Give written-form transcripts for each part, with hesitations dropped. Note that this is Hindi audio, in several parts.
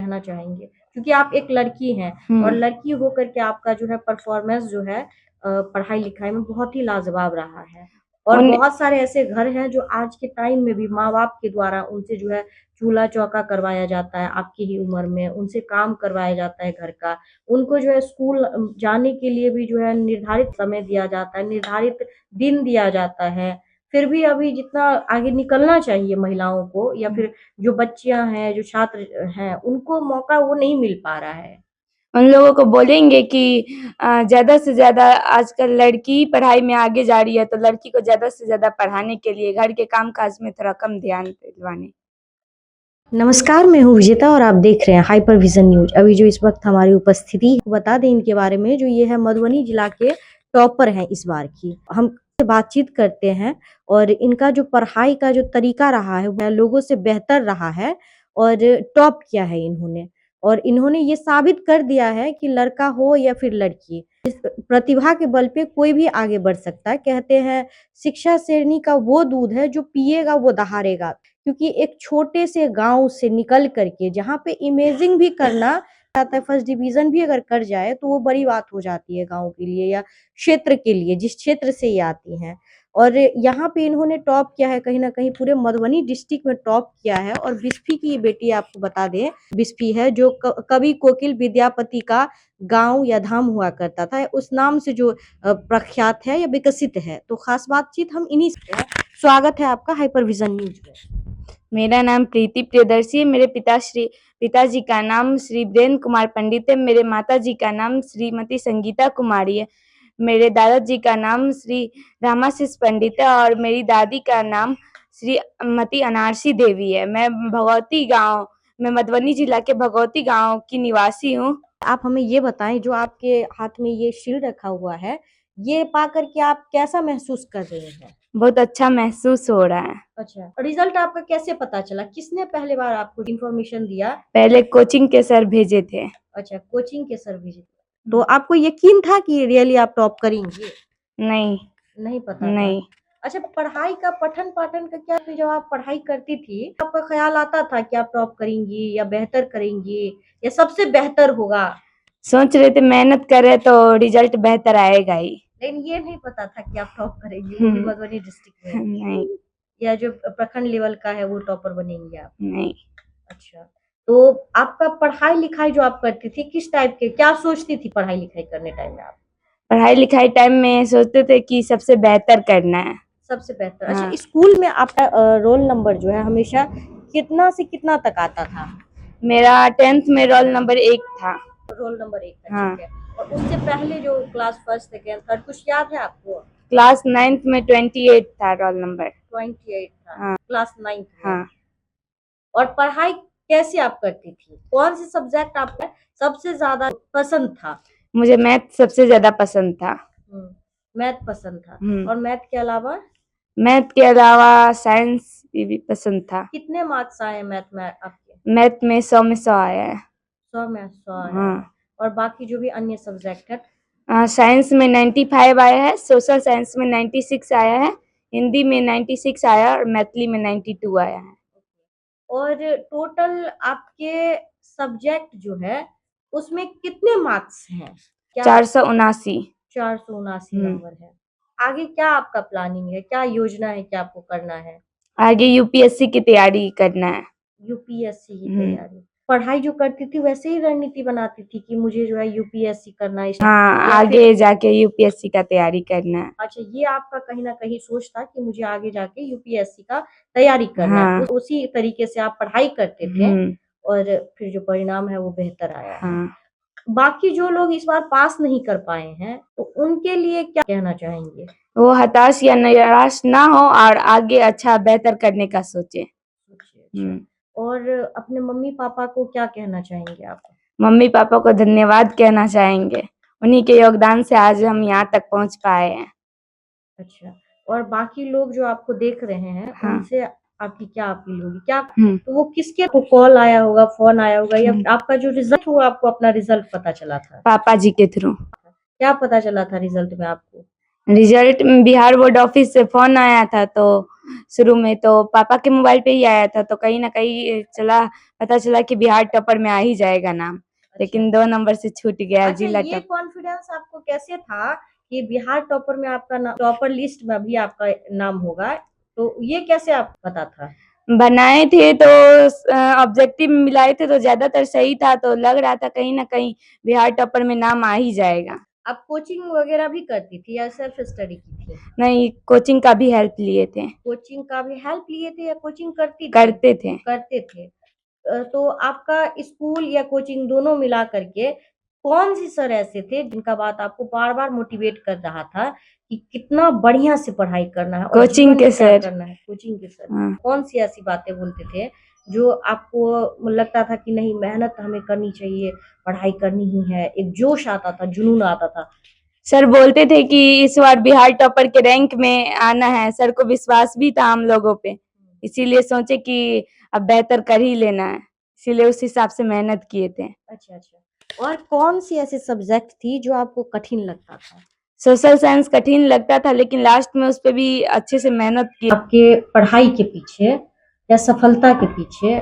कहना चाहेंगे? क्योंकि आप एक लड़की हैं और लड़की होकर के आपका जो है परफॉर्मेंस जो है पढ़ाई-लिखाई में बहुत ही लाजवाब रहा है। और उन बहुत सारे ऐसे घर हैं जो आज के टाइम में भी माँ-बाप के द्वारा उनसे जो है चूल्हा-चौका करवाया जाता है आपकी ही उम्र में, उनसे काम करवाया जाता है घर का। उनको जो है स्कूल जाने के लिए भी जो है निर्धारित समय दिया जाता है, निर्धारित दिन दिया जाता है। फिर भी अभी जितना आगे निकलना चाहिए महिलाओं को या फिर जो बच्चियाँ हैं, जो छात्र हैं, उनको मौका वो नहीं मिल पा रहा है। उन लोगों को बोलेंगे कि ज़्यादा से ज़्यादा आजकल लड़की पढ़ाई में आगे जा रही है, तो लड़की को ज़्यादा से ज़्यादा पढ़ाने के लिए घर के काम-काज में थोड़ा कम ध्यान दिलवाने। नमस्कार, मैं हूँ विजेता और आप देख रहे हैं हाइपर विज़न न्यूज़। अभी जो इस वक़्त हमारी उपस्थिति है, बता दें इनके बारे में, जो ये है मधुबनी जिला के टॉपर हैं इस बार की। हम बातचीत करते हैं और इनका जो पढ़ाई का जो तरीका रहा है, वह लोगों से बेहतर रहा है और टॉप किया है इन्होंने। और इन्होंने ये साबित कर दिया है कि लड़का हो या फिर लड़की, इस प्रतिभा के बल पे कोई भी आगे बढ़ सकता है। कहते हैं, शिक्षा शेरनी का वो दूध है जो पिएगा वो दहाड़ेगा। क्योंकि एक छोटे से गाँव से निकल कर के जहाँ पे इमेजिंग भी करना आता है, फर्स्ट डिवीज़न भी अगर कर जाए तो वो बड़ी बात हो जाती है गाँव के लिए या क्षेत्र के लिए, जिस क्षेत्र से ये आती हैं। और यहाँ पे इन्होंने टॉप किया है, कहीं न कहीं पूरे मधुबनी डिस्ट्रिक्ट में टॉप किया है। और बिस्फी की ये बेटी आपको बता दें, बिस्फी है जो कवि कोकिल विद्यापति का गाँव या धाम हुआ करता था, उस नाम से जो प्रख्यात है या विकसित है। तो खास बातचीत हम इन्हीं से है। स्वागत है आपका हाइपर विज़न न्यूज़ में। मेरा नाम प्रीति प्रियदर्शी है। मेरे पिताजी का नाम श्री वीरेंद्र कुमार पंडित है। मेरे माताजी का नाम श्रीमती संगीता कुमारी है। मेरे दादाजी का नाम श्री रामाशीष पंडित है और मेरी दादी का नाम श्रीमती अनारसी देवी है। मैं मधुबनी जिला के भगवती गाँव की निवासी हूँ। आप हमें ये बताएँ, जो आपके हाथ में ये शील्ड रखा हुआ है, ये पाकर के आप कैसा महसूस कर रहे हैं? बहुत अच्छा महसूस हो रहा है। अच्छा, रिज़ल्ट आपका कैसे पता चला? किसने पहले बार आपको इन्फॉर्मेशन दिया? पहले कोचिंग के सर भेजे थे। अच्छा, कोचिंग के सर भेजे थे। तो आपको यकीन था कि रियली आप टॉप करेंगी? नहीं, नहीं पता था? नहीं। अच्छा, पढ़ाई का पठन-पाठन का क्या, फिर जब आप पढ़ाई करती थी, आपका ख़्याल आता था कि आप टॉप करेंगी या बेहतर करेंगी या सबसे बेहतर होगा? सोच रहे थे मेहनत करें तो रिजल्ट बेहतर आएगा ही। लेकिन ये नहीं पता था कि आप टॉप करेंगी, वो भी मधुबनी डिस्ट्रिक्ट में? नहीं, या जो प्रखंड लेवल का है वो टॉपर बनेंगी आप? नहीं। अच्छा, तो आपका पढ़ाई-लिखाई जो आप करती थी, किस टाइप के, क्या सोचती थी पढ़ाई-लिखाई करने टाइम में आप? पढ़ाई-लिखाई टाइम में सोचते थे कि सबसे बेहतर करना है। सबसे बेहतर। हाँ। अच्छा, स्कूल में आपका रोल नंबर जो है हमेशा कितना से कितना तक आता था? मेरा 10th में रोल नंबर 1 था। रोल नंबर 1 था, हाँ। ठीक है। और उससे पहले जो क्लास फर्स्ट, सेकंड, थर्ड कुछ याद है आपको? क्लास 9th में 28 था रोल नंबर। 28 था, हाँ। क्लास 9th में। हाँ। और पढ़ाई कैसी आप करती थी? कौन-से सब्जेक्ट आपका सबसे ज़्यादा पसंद था? मुझे मैथ सबसे ज़्यादा पसंद था। हुँ, मैथ पसंद था। हुँ। और मैथ के अलावा? मैथ के अलावा साइंस भी पसंद था। कितने मार्क्स आए मैथ में आपके? मैथ में 100 में 100 आया है। 100 में 100 आया है। हाँ। और बाकी जो भी अन्य सब्जेक्ट है? साइंस में 95 आया है, सोशल साइंस में 96 आया है, हिंदी में 96 आया और मैथिली में 92 आया है। और टोटल आपके सब्जेक्ट जो है, उसमें कितने मार्क्स हैं? क्या 479। 479 हुँ। नंबर है। आगे क्या आपका प्लानिंग है? क्या योजना है, क्या आपको करना है? आगे यूपीएससी की तैयारी करना है। यूपीएससी की हुँ। तैयारी। पढ़ाई जो करती थी वैसे ही रणनीति बनाती थी कि मुझे जो है यूपीएससी करना है, हाँ, या फिर आगे जाके यूपीएससी का तैयारी करना है। अच्छा, ये आपका कहीं न कहीं सोच था कि मुझे आगे जाके यूपीएससी का तैयारी करना है। हाँ। उसी तरीके से आप पढ़ाई करते थे हुँ। और फिर जो परिणाम है वो बेहतर आया है। हाँ। बाकी जो लोग इस बार पास नहीं कर पाए हैं, तो उनके लिए क्या कहना चाहेंगे? वो हताश या निराश ना हो और आगे अच्छा बेहतर करने का सोचें। अच्छा, हुँ। अच्छा। और अपने मम्मी-पापा को क्या कहना चाहेंगे आप? मम्मी-पापा को धन्यवाद कहना चाहेंगे। उन्हीं के योगदान से आज हम यहाँ तक पहुँच पाए हैं। अच्छा, और बाकी लोग जो आपको देख रहे हैं, हाँ। उनसे आपकी क्या अपील होगी? क्या, हुँ। तो वो किसके को कॉल आया होगा, फ़ोन आया होगा, या हुँ। आपका जो रिज़ल्ट हुआ आपको अपना रिज़ल्ट पता चला था? पापा जी के थ्रू। क्या पता चला था रिज़ल्ट में आपको? रिजल्ट बिहार बोर्ड ऑफिस से फ़ोन आया था तो शुरू में तो पापा के मोबाइल पे ही आया था, तो कहीं न कहीं पता चला कि बिहार टॉपर में आ ही जाएगा नाम, लेकिन 2 नंबर से छूट गया अच्छा, जिला ये टॉप। कॉन्फिडेंस आपको कैसे था कि बिहार टॉपर में आपका टॉपर लिस्ट में भी आपका नाम होगा, तो ये कैसे आपको पता था? बनाए थे तो ऑब्जेक्टिव मिलाए थे तो ज़्यादातर सही था, तो लग रहा था कहीं न कहीं बिहार टॉपर में नाम आ ही जाएगा। आप कोचिंग वगैरह भी करती थी या सिर्फ स्टडी की थी? नहीं, कोचिंग का भी हेल्प लिए थे। कोचिंग का भी हेल्प लिए थे या कोचिंग करती थी? करते थे। करते थे। तो आपका स्कूल या कोचिंग दोनों मिला करके कौन-सी सर ऐसे थे जिनका बात आपको बार-बार मोटिवेट कर रहा था कि कितना बढ़िया से पढ़ाई करना है और कोचिंग जीवन के में क्या सर। करना है? कोचिंग के सर। हाँ। कौन-सी ऐसी बातें बोलते थे जो आपको लगता था कि नहीं मेहनत हमें करनी चाहिए, पढ़ाई करनी ही है, एक जोश आता था, जुनून आता था? सर बोलते थे कि इस बार बिहार टॉपर के रैंक में आना है, सर को विश्वास भी था हम लोगों पे, इसीलिए सोचे कि अब बेहतर कर ही लेना है, इसीलिए उस हिसाब से मेहनत किए थे। अच्छा, अच्छा। और कौन-सी ऐसी सब्जेक्ट थी जो आपको कठिन लगता था? सोशल साइंस कठिन लगता था, लेकिन लास्ट में उस पे भी अच्छे से मेहनत की। आपके पढ़ाई के पीछे या सफलता के पीछे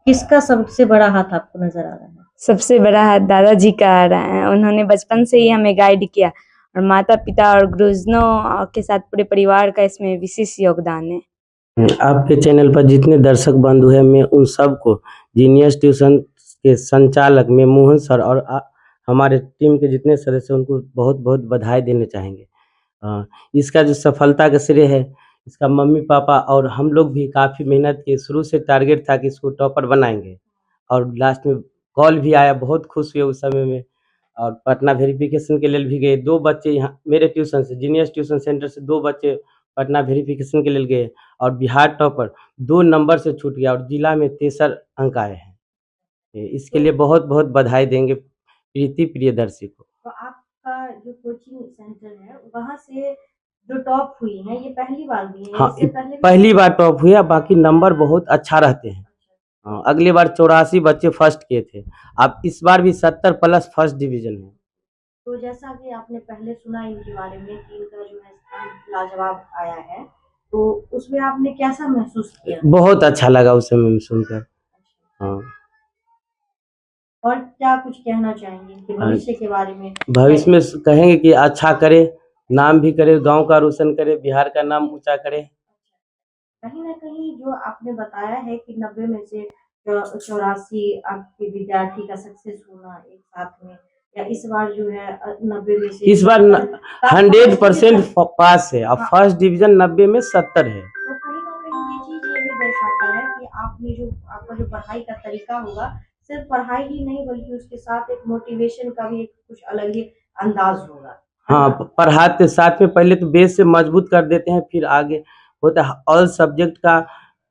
किसका सबसे बड़ा हाथ आपको नज़र आ रहा है? सबसे बड़ा हाथ दादाजी का आ रहा है, उन्होंने बचपन से ही हमें गाइड किया और माता-पिता और गुरुजनों के साथ पूरे परिवार का इसमें विशेष योगदान है। आपके चैनल पर जितने दर्शक बंधु हैं, मैं उन सबको जीनियस ट्यूशन के संचालक में मोहन सर और हमारे टीम के जितने सदस्य हैं, उनको बहुत-बहुत बधाई देना चाहेंगे। इसका जो सफलता का श्रेय है, इसका मम्मी-पापा और हम लोग भी काफ़ी मेहनत किए। शुरू से टारगेट था कि इसको टॉपर बनाएँगे और लास्ट में कॉल भी आया, बहुत खुश हुए उस समय में और पटना वेरिफ़िकेशन के लिए भी गए। 2 बच्चे यहाँ मेरे ट्यूशन से जीनियस ट्यूशन सेंटर से 2 बच्चे पटना वेरिफ़िकेशन के लिए गए और बिहार टॉपर 2 नंबर से छूट गया और जिला में 63 अंक आए हैं। इसके लिए बहुत-बहुत बधाई देंगे प्रीति प्रियदर्शी को। तो आपका जो कोचिंग सेंटर है, वहाँ से जो टॉप हुई हैं, ये पहली बार हुई हैं या हाँ, इससे पहले भी? पहली बार टॉप हुआ, बाकी नंबर बहुत अच्छा रहते हैं। हाँ, अगली बार 84 बच्चे फर्स्ट किए थे। अब इस बार भी 70 प्लस फर्स्ट डिवीज़न है। तो जैसा कि आपने पहले सुना इनके बारे में कि इनका जो है स्थान लाजवाब आया है, तो उसमें आपने कैसा महसूस किया? बहुत अच्छा लगा उस समय में सुनकर। हाँ। और क्या कुछ कहना चाहेंगे इनके भविष्य के बारे में? भविष्य में कहेंगे कि अच्छा करे, नाम भी करे, गाँव का रोशन करे, बिहार का नाम ऊँचा करे। कहीं न कहीं जो आपने बताया है कि 90 में से 84 आपके विद्यार्थी का सक्सेस होना एक साथ में या इस बार जो है 90 में से इस बार 100% पास है और फर्स्ट डिवीज़न 90 में 70 है। तो कहीं न कहीं ये चीज़ ये भी दर्शाता है कि आपका जो पढ़ाई का तरीका होगा, सिर्फ़ पढ़ाई ही नहीं बल्कि उसके साथ एक मोटिवेशन का भी एक कुछ अलग ही अंदाज़ होगा। हाँ, पढ़ाते साथ में पहले तो बेस से मजबूत कर देते हैं, फिर आगे होता है ऑल सब्जेक्ट का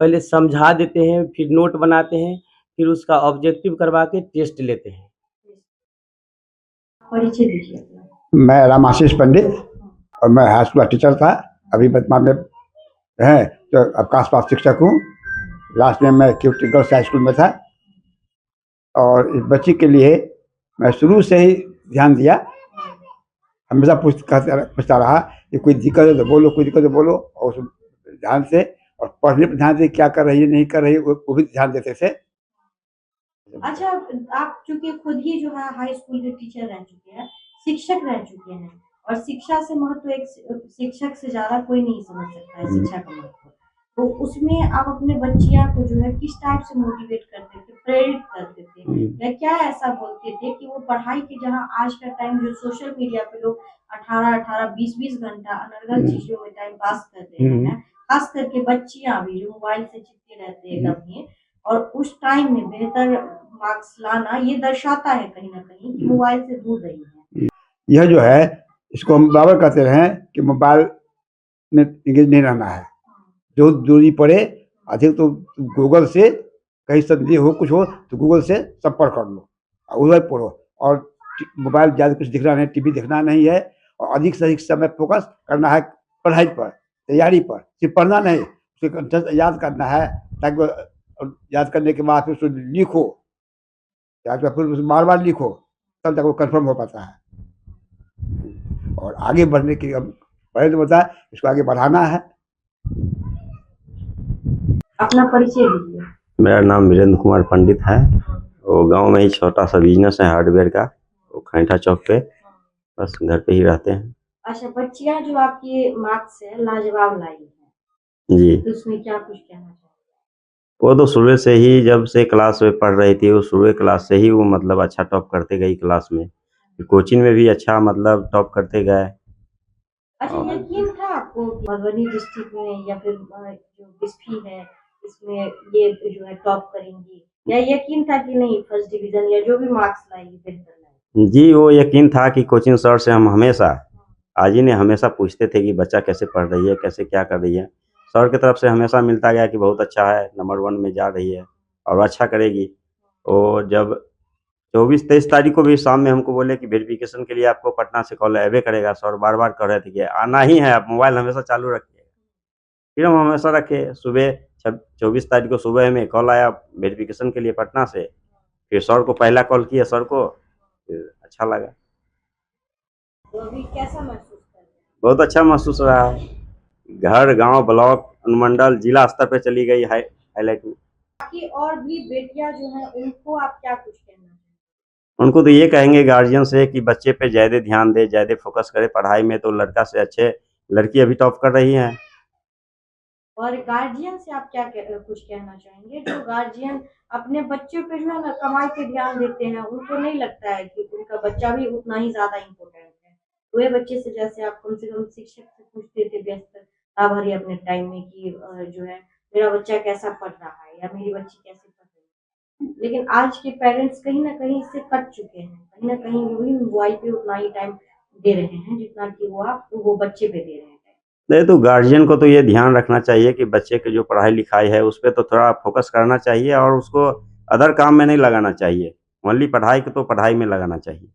पहले समझा देते हैं, फिर नोट बनाते हैं, फिर उसका ऑब्जेक्टिव करवा के टेस्ट लेते हैं। परिचय दीजिए अपना। मैं रामाशीष पंडित और मैं हाई स्कूल का टीचर था। अभी वर्तमान में है तो अवकाश प्राप्त शिक्षक हूँ। लास्ट में मैं क्यूटी गर्ल्स हाई स्कूल में था और इस बच्ची के लिए मैं शुरू से ही ध्यान दिया। हमेशा पूछता रहा कि कोई दिक्कत है तो बोलो, कोई दिक्कत है तो बोलो और उस ध्यान से और पढ़ने पर ध्यान से क्या कर रही है नहीं कर रही है वो भी ध्यान देते थे। अच्छा, आप चूँकि खुद ही जो है हाई स्कूल के टीचर रह चुके हैं, शिक्षक रह चुके हैं और शिक्षा से महत्व एक शिक्षक से ज़्यादा कोई नहीं समझ सकता है शिक्षा का महत्व। तो उसमें आप अपने बच्चियाँ को जो है किस टाइप से मोटिवेट करते थे, प्रेरित करते थे या क्या ऐसा बोलते थे कि वो पढ़ाई के जहाँ आज का टाइम जो सोशल मीडिया पे लोग 18-18, 20-20 घंटा अनर्गल चीज़ों में टाइम पास कर रहे हैं, खास करके बच्चियाँ भी जो मोबाइल से चिपके रहते हैं एकदम ही और उस टाइम में बेहतर मार्क्स लाना ये दर्शाता है कहीं न कहीं कि मोबाइल से दूर रही है। यह जो है इसको हम बराबर कहते रहे कि मोबाइल में इंगेज नहीं रहना है। जो दूरी पड़े अधिक तो गूगल से कहीं संदेह हो कुछ हो तो गूगल से संपर्क कर लो और उधर पढ़ो और मोबाइल ज़्यादा कुछ दिखना नहीं, टीवी देखना नहीं है और अधिक से अधिक समय फोकस करना है पढ़ाई पर, तैयारी पर। सिर्फ पढ़ना नहीं, उसे कंठस्थ याद करना है ताकि याद करने के बाद फिर उसको लिखो, याद कर फिर उसे बार-बार लिखो, तब तक वो कन्फर्म हो पाता है। और आगे बढ़ने की अब पहले तो बताया इसको आगे बढ़ाना है। अपना परिचय दीजिए। मेरा नाम वीरेंद्र कुमार पंडित है। वो गांव में ही छोटा सा बिजनेस है हार्डवेयर का, वो खैंठा चौक पे। बस घर पे ही रहते हैं। अच्छा, बच्चियां जो आपकी मार्क्स है लाजवाब लाई है, जी, तो उसमें क्या कुछ कहना चाहिए? वो तो शुरू से ही जब से क्लास में पढ़ रही थी, वो शुरू क्लास से ही वो मतलब अच्छा टॉप करते गई क्लास में। कोचिंग में भी अच्छा मतलब टॉप करते गए। अच्छा, और यकीन था आपको कि मधुबनी डिस्ट्रिक्ट में या फिर जो बिस्फी है इसमें ये जो है टॉप करेंगी, या यकीन था कि नहीं फर्स्ट डिवीजन या जो भी मार्क्स लाएगी बेहतर लाएगी? जी, वो यकीन था कि कोचिंग सर से हम हमेशा आज ही ने हमेशा पूछते थे कि बच्चा कैसे पढ़ रही है, कैसे क्या कर रही है। सर की तरफ से हमेशा मिलता गया कि बहुत अच्छा है, नंबर 1 में जा रही है और अच्छा करेगी। और जब 24-23 तारीख को भी शाम में हमको बोले कि वेरिफिकेशन के लिए आपको पटना से कॉल अबे करेगा। सर बार-बार कह रहे थे कि आना ही है, आप मोबाइल हमेशा चालू रखिएगा। फिर हम हमेशा रखे। सुबह 24 तारीख को सुबह में कॉल आया वेरिफिकेशन के लिए पटना से। फिर सर को पहला कॉल किया सर को, फिर अच्छा लगा। तो अभी कैसा महसूस कर रहे हैं? बहुत अच्छा महसूस हो रहा है। घर, गाँव, ब्लॉक, अनुमंडल, जिला स्तर पे चली गई हाईलाइट में। बाकी और भी बेटियां जो हैं उनको आप क्या कुछ कहना चाहेंगे? उनको तो ये कहेंगे गार्जियन से कि बच्चे पे ज़्यादा ध्यान दें, ज़्यादा फ़ोकस करें पढ़ाई में, तो लड़का से अच्छे लड़की अभी टॉप कर रही हैं। और गार्जियन से आप क्या कुछ कहना चाहेंगे, जो गार्जियन अपने बच्चों पे जो है ना कमाई पे ध्यान देते हैं, उनको नहीं लगता है कि उनका बच्चा भी उतना ही ज्यादा इम्पोर्टेंट है? वे बच्चे से जैसे आप कम से कम शिक्षक से पूछते थे व्यस्तता भरे अपने टाइम में कि जो है मेरा बच्चा कैसा पढ़ रहा है या मेरी बच्ची कैसे पढ़ रही है, लेकिन आज के पेरेंट्स कहीं ना कहीं इससे कट चुके हैं, कहीं ना कहीं वो भी मोबाइल पे उतना ही टाइम दे रहे हैं जितना कि वो बच्चे पे दे रहे हैं। नहीं तो गार्जियन को तो ये ध्यान रखना चाहिए कि बच्चे की जो पढ़ाई-लिखाई है, उस पे तो थोड़ा फ़ोकस करना चाहिए और उसको अदर काम में नहीं लगाना चाहिए। ओनली पढ़ाई को तो पढ़ाई में लगाना चाहिए।